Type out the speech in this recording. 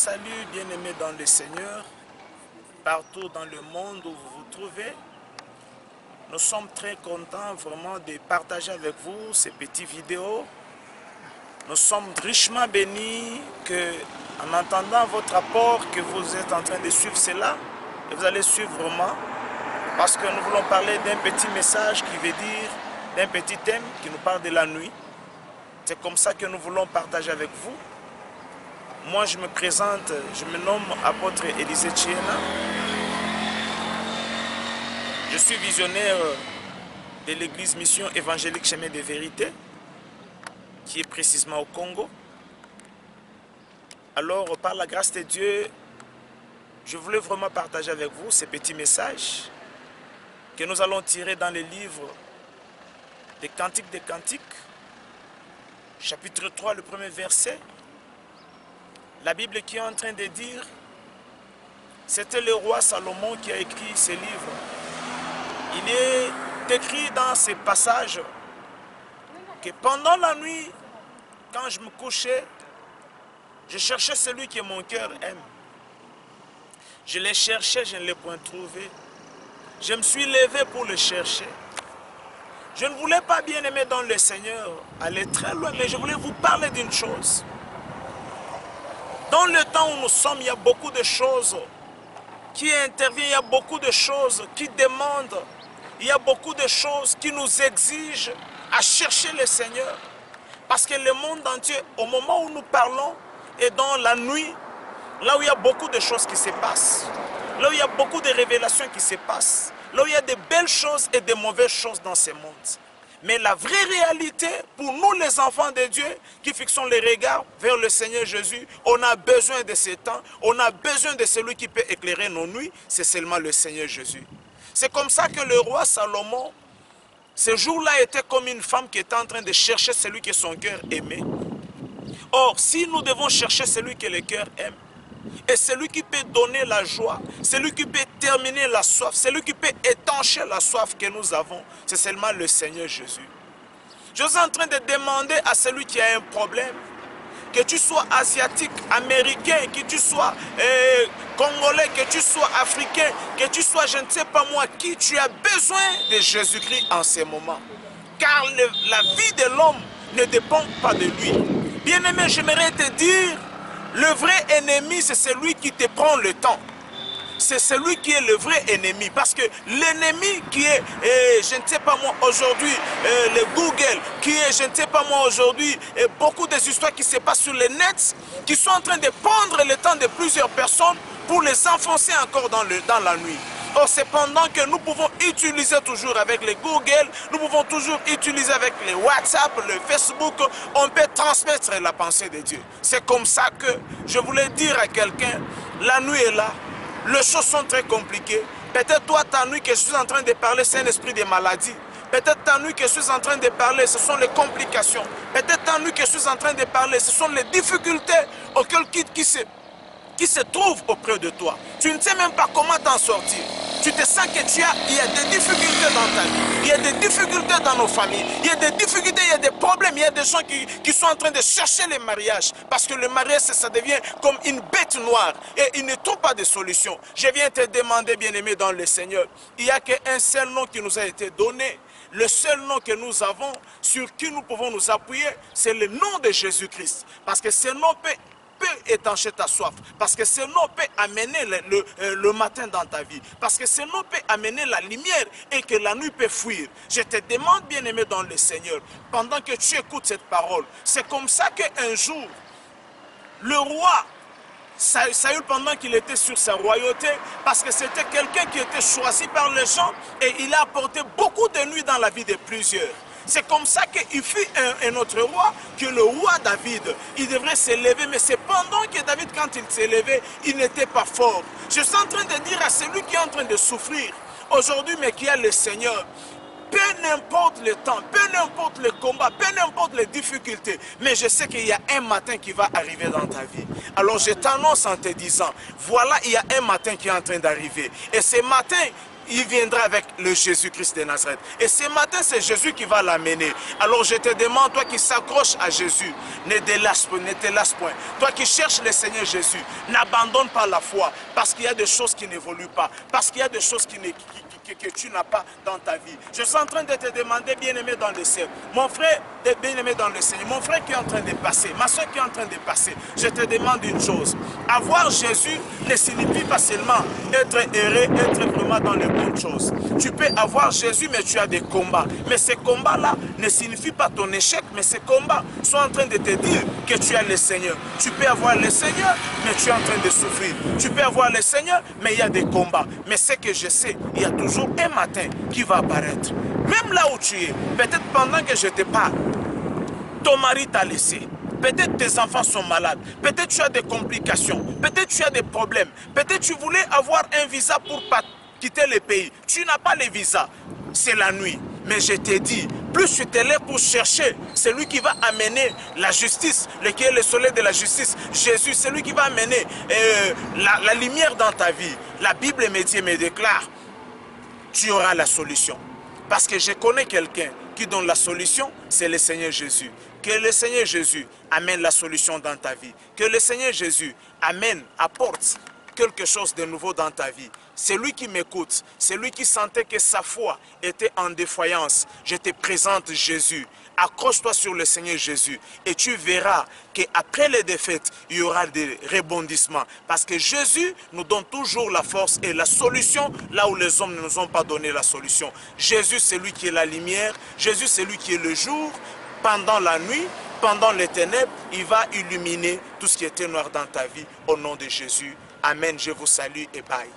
salue, bien-aimés dans le Seigneur, partout dans le monde où vous vous trouvez. Nous sommes très contents vraiment de partager avec vous ces petites vidéos. Nous sommes richement bénis en entendant votre apport que vous êtes en train de suivre cela. Et vous allez suivre vraiment parce que nous voulons parler d'un petit message qui veut dire, d'un petit thème qui nous parle de la nuit. C'est comme ça que nous voulons partager avec vous. Moi, je me présente, je me nomme apôtre Élisée Tchiena. Je suis visionnaire de l'église Mission Évangélique Chemin de Vérité, qui est précisément au Congo. Alors, par la grâce de Dieu, je voulais vraiment partager avec vous ces petits messages que nous allons tirer dans les livres des Cantiques des Cantiques, chapitre 3, le premier verset. La Bible qui est en train de dire, c'était le roi Salomon qui a écrit ce livre. Il est écrit dans ces passages que pendant la nuit, quand je me couchais, je cherchais celui que mon cœur aime. Je l'ai cherché, je ne l'ai point trouvé. Je me suis levé pour le chercher. Je ne voulais pas, bien aimer dans le Seigneur, aller très loin, mais je voulais vous parler d'une chose. Dans le temps où nous sommes, il y a beaucoup de choses qui interviennent, il y a beaucoup de choses qui demandent, il y a beaucoup de choses qui nous exigent à chercher le Seigneur. Parce que le monde entier, au moment où nous parlons, est dans la nuit, là où il y a beaucoup de choses qui se passent, là où il y a beaucoup de révélations qui se passent, là où il y a de belles choses et de mauvaises choses dans ce monde. Mais la vraie réalité, pour nous les enfants de Dieu, qui fixons les regards vers le Seigneur Jésus, on a besoin de ce temps, on a besoin de celui qui peut éclairer nos nuits, c'est seulement le Seigneur Jésus. C'est comme ça que le roi Salomon, ce jour-là, était comme une femme qui était en train de chercher celui que son cœur aimait. Or, si nous devons chercher celui que le cœur aime, et celui qui peut donner la joie, celui qui peut terminer la soif, celui qui peut étancher la soif que nous avons, c'est seulement le Seigneur Jésus. Je suis en train de demander à celui qui a un problème, que tu sois asiatique, américain, que tu sois congolais, que tu sois africain, que tu sois je ne sais pas moi qui, tu as besoin de Jésus-Christ en ce moment. Car la vie de l'homme ne dépend pas de lui. Bien-aimé, j'aimerais te dire, le vrai ennemi, c'est celui qui te prend le temps. C'est celui qui est le vrai ennemi. Parce que l'ennemi qui est, je ne sais pas moi, aujourd'hui, le Google, qui est, je ne sais pas moi, aujourd'hui, beaucoup des histoires qui se passent sur le net, qui sont en train de prendre le temps de plusieurs personnes pour les enfoncer encore dans la nuit. Or, cependant que nous pouvons utiliser toujours avec les Google, nous pouvons toujours utiliser avec les WhatsApp, le Facebook, on peut transmettre la pensée de Dieu. C'est comme ça que je voulais dire à quelqu'un, la nuit est là, les choses sont très compliquées. Peut-être toi, ta nuit que je suis en train de parler, c'est un esprit de maladie. Peut-être ta nuit que je suis en train de parler, ce sont les complications. Peut-être ta nuit que je suis en train de parler, ce sont les difficultés auxquelles qui se trouvent auprès de toi. Tu ne sais même pas comment t'en sortir. Tu te sens que il y a des difficultés dans ta vie, il y a des difficultés dans nos familles, il y a des difficultés, il y a des problèmes, il y a des gens qui sont en train de chercher le mariage. Parce que le mariage, ça devient comme une bête noire et ils ne trouvent pas de solution. Je viens te demander, bien-aimé dans le Seigneur, il n'y a qu'un seul nom qui nous a été donné. Le seul nom que nous avons, sur qui nous pouvons nous appuyer, c'est le nom de Jésus-Christ. Parce que ce nom peut étancher ta soif, parce que ce nom peut amener le matin dans ta vie, parce que ce nom peut amener la lumière et que la nuit peut fuir. Je te demande, bien-aimé dans le Seigneur, pendant que tu écoutes cette parole, c'est comme ça qu'un jour, le roi Saül, pendant qu'il était sur sa royauté, parce que c'était quelqu'un qui était choisi par les gens et il a apporté beaucoup de nuits dans la vie de plusieurs. C'est comme ça qu'il fut un autre roi, que le roi David, il devrait se lever. Mais c'est pendant que David, quand il s'est levé, il n'était pas fort. Je suis en train de dire à celui qui est en train de souffrir aujourd'hui, mais qui a le Seigneur, peu n'importe le temps, peu n'importe le combat, peu n'importe les difficultés, mais je sais qu'il y a un matin qui va arriver dans ta vie. Alors je t'annonce en te disant, voilà, il y a un matin qui est en train d'arriver. Et ce matin, il viendra avec le Jésus-Christ de Nazareth. Et ce matin, c'est Jésus qui va l'amener. Alors je te demande, toi qui s'accroches à Jésus, ne te lasse point. Toi qui cherches le Seigneur Jésus, n'abandonne pas la foi. Parce qu'il y a des choses qui n'évoluent pas. Parce qu'il y a des choses que tu n'as pas dans ta vie. Je suis en train de te demander, bien-aimé dans le Seigneur, mon frère bien-aimé dans le Seigneur, mon frère qui est en train de passer, ma soeur qui est en train de passer, je te demande une chose. Avoir Jésus ne signifie pas seulement être heureux, être vraiment dans les bonnes choses. Tu peux avoir Jésus, mais tu as des combats. Mais ces combats-là ne signifient pas ton échec, mais ces combats sont en train de te dire que tu as le Seigneur. Tu peux avoir le Seigneur, mais tu es en train de souffrir. Tu peux avoir le Seigneur, mais il y a des combats. Mais ce que je sais, il y a toujours un matin qui va apparaître. Même là où tu es, peut-être pendant que je te parle, ton mari t'a laissé. Peut-être tes enfants sont malades. Peut-être tu as des complications. Peut-être tu as des problèmes. Peut-être tu voulais avoir un visa pour quitter le pays. Tu n'as pas le visa. C'est la nuit. Mais je t'ai dit, plus tu te lèves pour chercher, c'est lui qui va amener la justice, qui est le soleil de la justice. Jésus, c'est lui qui va amener la lumière dans ta vie. La Bible me déclare, tu auras la solution. Parce que je connais quelqu'un qui donne la solution, c'est le Seigneur Jésus. Que le Seigneur Jésus amène la solution dans ta vie. Que le Seigneur Jésus apporte quelque chose de nouveau dans ta vie. C'est lui qui m'écoute, c'est lui qui sentait que sa foi était en défaillance. Je te présente Jésus. Accroche-toi sur le Seigneur Jésus et tu verras qu'après les défaites, il y aura des rebondissements. Parce que Jésus nous donne toujours la force et la solution là où les hommes ne nous ont pas donné la solution. Jésus, c'est lui qui est la lumière. Jésus, c'est lui qui est le jour. Pendant la nuit, pendant les ténèbres, il va illuminer tout ce qui était noir dans ta vie. Au nom de Jésus. Amen. Je vous salue et bye.